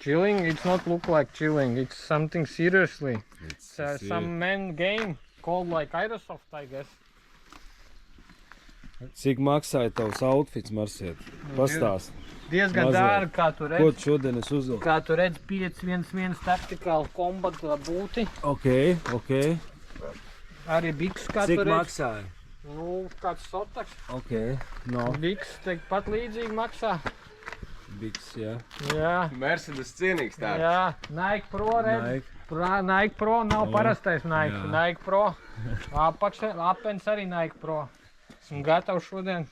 chilling. It's not look like chilling. It's something seriously. It's some man game called like Aerosoft, I guess. Cik maksāja tavs outfits, Marsiet? Pastāst. Diezgan dārgi, kā tu redzi. Ko tu šodien es uzvilku? Kā tu redzi, 5-1-1 tactical combat būti. Ok. Arī biks, kā Cik tu redzi. maksāja? Nu, kāds sotaks. Ok, no. Biks pat līdzīgi maksā. Biks, jā. Jā. Mercedes cienīgs tā. Jā, Nike Pro redz. Nike Pro nav parastais Nike. Nike Pro. Apens arī Nike Pro. Esmu gatavs šodien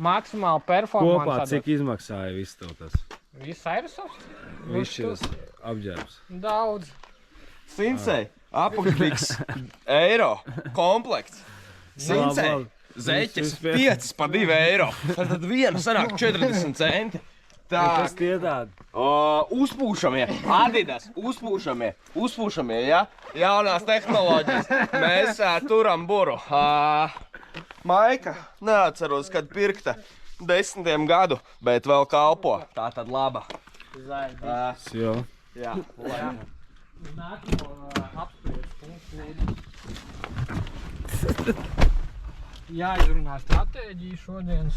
maksimāli performance. Kopā cik izmaksāja viss tev tas? Viss Aerosoft? Viss šis apģērbs. Daudz. Sinsei, apakšbiks, eiro, komplekts. Sinsei, zeķes, 5 par 2 eiro. Tad viena sanāk 40 centi. Tā. Kas tie tādi? Uzpūšamie, Adidas, uzpūšamie, ja? Jaunās tehnoloģijas. Mēs turam buru. Maika, neatceros, kad pirkta 10 gadu, bet vēl kalpo. Tā tad laba. Jā. Jā. Nākamo apspriež punktu. Jāizrunā stratēģiju šodienas.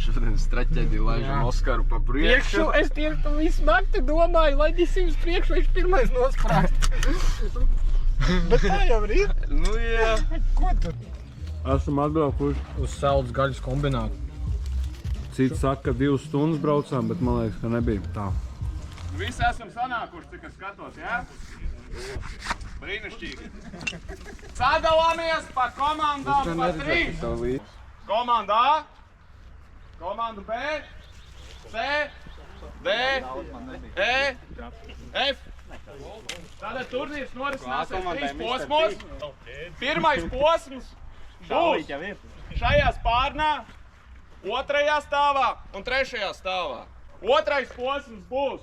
Šodien stratēģiju laižam Oskaru pa priekšu. Es tieši to visu nakti domāju, lai ņesim uz priekšu, viņš pirmais nosprāst. Bet tā jau ir. Nu jā. Ko tu? Esam atbraukuši. Uz saules gaļas kombinātu. Cits saka, ka 2 stundas braucām, bet man liekas, ka nebija tā. Visi esam sanākuši, cik es skatos, jā? Brīnišķīgi. Sadalāmies pa komandām pa 3. Komanda A, komanda B, C, D, E, F. Tātad turnīrs norisināsies 3 posmos. Pirmais posms būs šajā spārnā, 2. stāvā un 3. stāvā. Otrais posms būs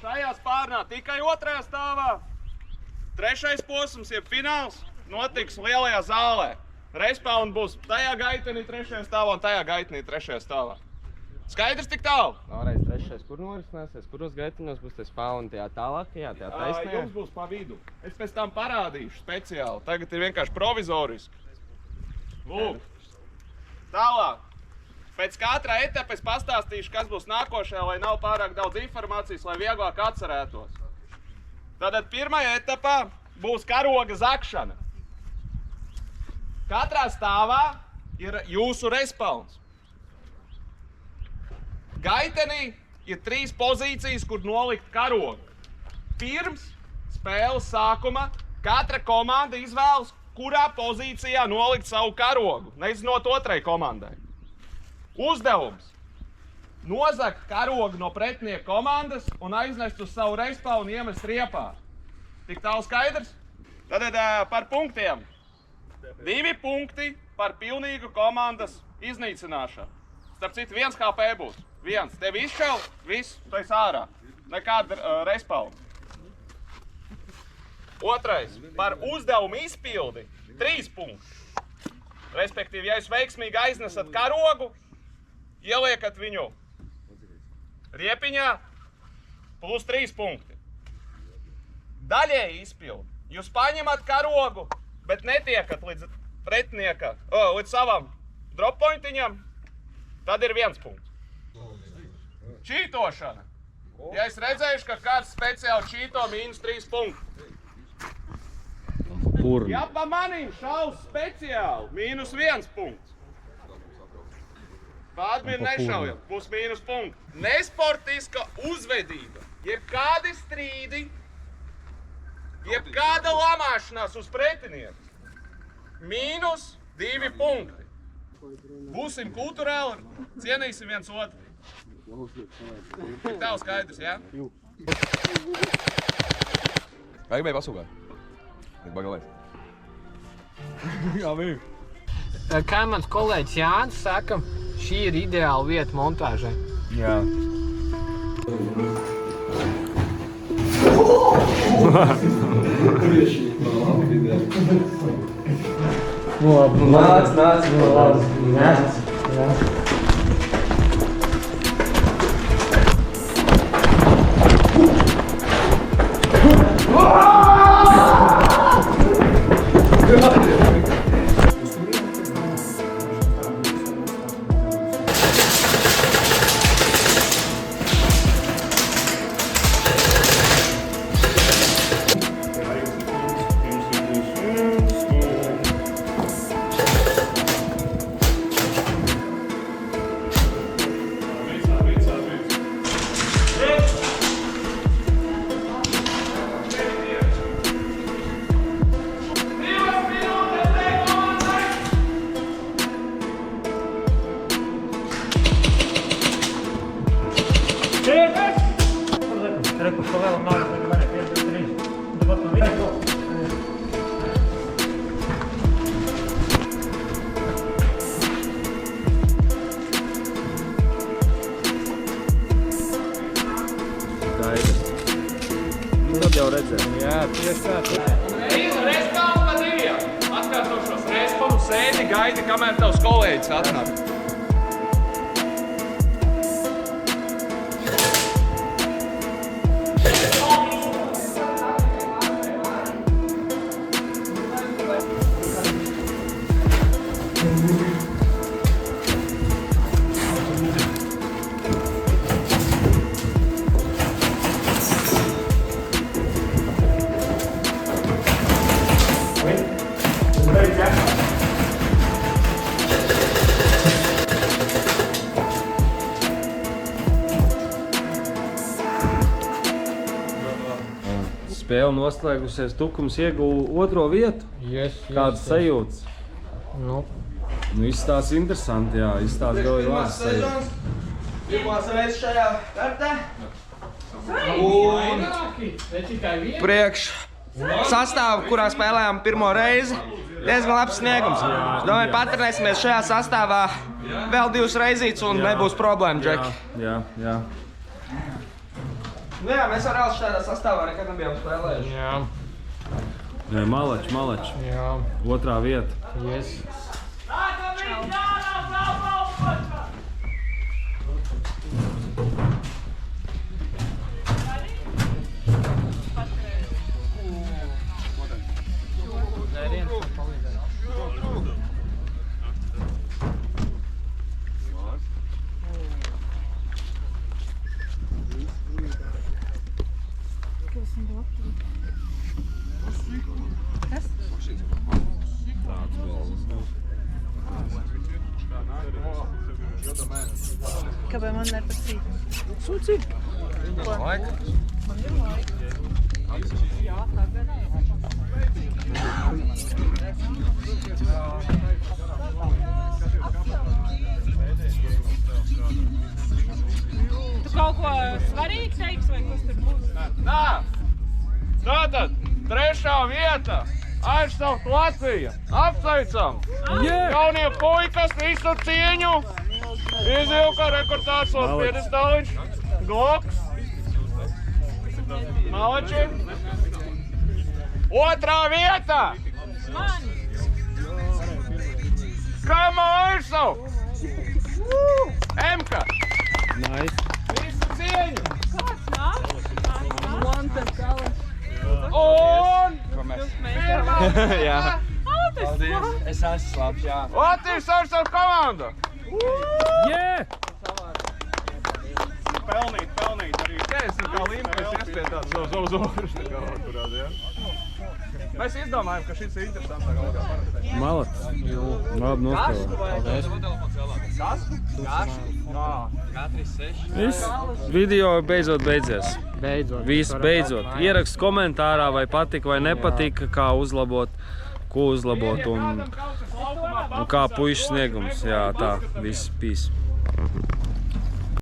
šajā spārnā tikai 2. stāvā. 3. posms, jeb fināls, notiks lielajā zālē. Respawn būs tajā gaitenī 3. stāvā un tajā gaitenī 3. stāvā. Skaidrs tik tālu? Vēlreiz 3. kur norisināsies, kuros gaitiņos būs tie spāni tajā tālākajā, tajā taisnajā? Jums būs pa vidu. Es pēc tam parādīšu speciāli. Tagad ir vienkārši provizoriski. Lūk. Tālāk. Pēc katra etapa es pastāstīšu, kas būs nākošajā, lai nav pārāk daudz informācijas, lai vieglāk atcerētos. Tātad pirmajā etapā būs karoga zakšana. Katrā stāvā ir jūsu respawns. Gaitenī ir 3 pozīcijas, kur nolikt karogu. Pirms spēles sākuma katra komanda izvēlas, kurā pozīcijā nolikt savu karogu, nezinot otrai komandai. Uzdevums – nozagt karogu no pretinieka komandas un aiznest uz savu respawn un iemest riepā. Tik tālu skaidrs? Tātad par punktiem. 2 punkti par pilnīgu komandas iznīcināšanu. Starp citu, 1 HP būs. 1. Tevi izšķel, viss, tu esi ārā. Nekāda respawn. 2. Par uzdevumu izpildi 3 punkti. Respektīvi, ja jūs veiksmīgi aiznesat karogu, ieliekat viņu riepiņā, plus 3 punkti. Daļēji izpildi. Jūs paņemat karogu, bet netiekat līdz pretinieka, līdz savam droppointiņam, tad ir 1 punkts. Čītošana. Ja es redzējuši, ka kāds speciāli čīto, -3 punkti. Purni. Ja pa manim šaus speciāli, -1 punkts. Pa adminu nešaujam, būs -1 punkti. Nesportiska uzvedība, jebkādi strīdi, jebkāda lamāšanās uz pretinieku, -2 punkti. Būsim kulturāli, cienīsim viens otru. Tik tālu skaidrs, jā? Vai gribēji pasūgāt? Tik bagalēs. Jā, bija. Kā mans kolēģis Jānis saka, šī ir ideāla vieta montāžai. Jā. Nāc. Reku što levo malo preko mene, 1, 2, 3. Da potom vidi to. Tad jau redzēju. Jā, tieši tā. Respalva diviem. Atkārtošos respalu sēdi, gaidi, kamēr tavs kolēģis atnāk. Spēle noslēgusies, Tukums ieguva 2. vietu. Kādas sajūtas? Nu, Izstāsta interesanti, jā. Izstāsta ļoti labas sajūtas. Pirmās reizes šajā kartē. ne tikai viena. Priekš sastāvu, kurā spēlējām pirmo reizi. Diezgan labs sniegums. Es domāju, patrenēsimies šajā sastāvā vēl 2 reizītes un nebūs problēma, Džeki. Jā. Nu jā, mēs ar Elsu šādā sastāvā nekad nebijām spēlējuši. Jā, Malač. jā. 2. vieta. Yes. Kāpēc man nepatīk? Sūcīt. Laika. Man ir laika. Jā, tagad. Tu kaut ko svarīgi teiks, vai kas tur būs? Tā! Tātad, 3. vieta! Aizsaukt Latviju! Apsveicam! Jaunie puikas, visu cieņu! Izjūka rekortācos piedestāliņš, Gloks, Malači. 2. vieta! Kama aizsaukt! Emka! Visu cieņu! Un! Pirmā! Jā. Paldies! Es esmu labs, jā. Latvijas aizsaukt komanda! Pelnīt arī. Es kā Līmpēs iespiedāt uz okrus nekā turādi, jā? Mēs izdomājam, ka šis ir interesantāk kā parastais. Malac. Labi nospēlē. Viss video beidzot beidzies. Viss beidzot. Ierakst komentārā, vai patika vai nepatika, kā uzlabot, ko uzlabot un kā puišu sniegums. Jā, tā, viss, peace.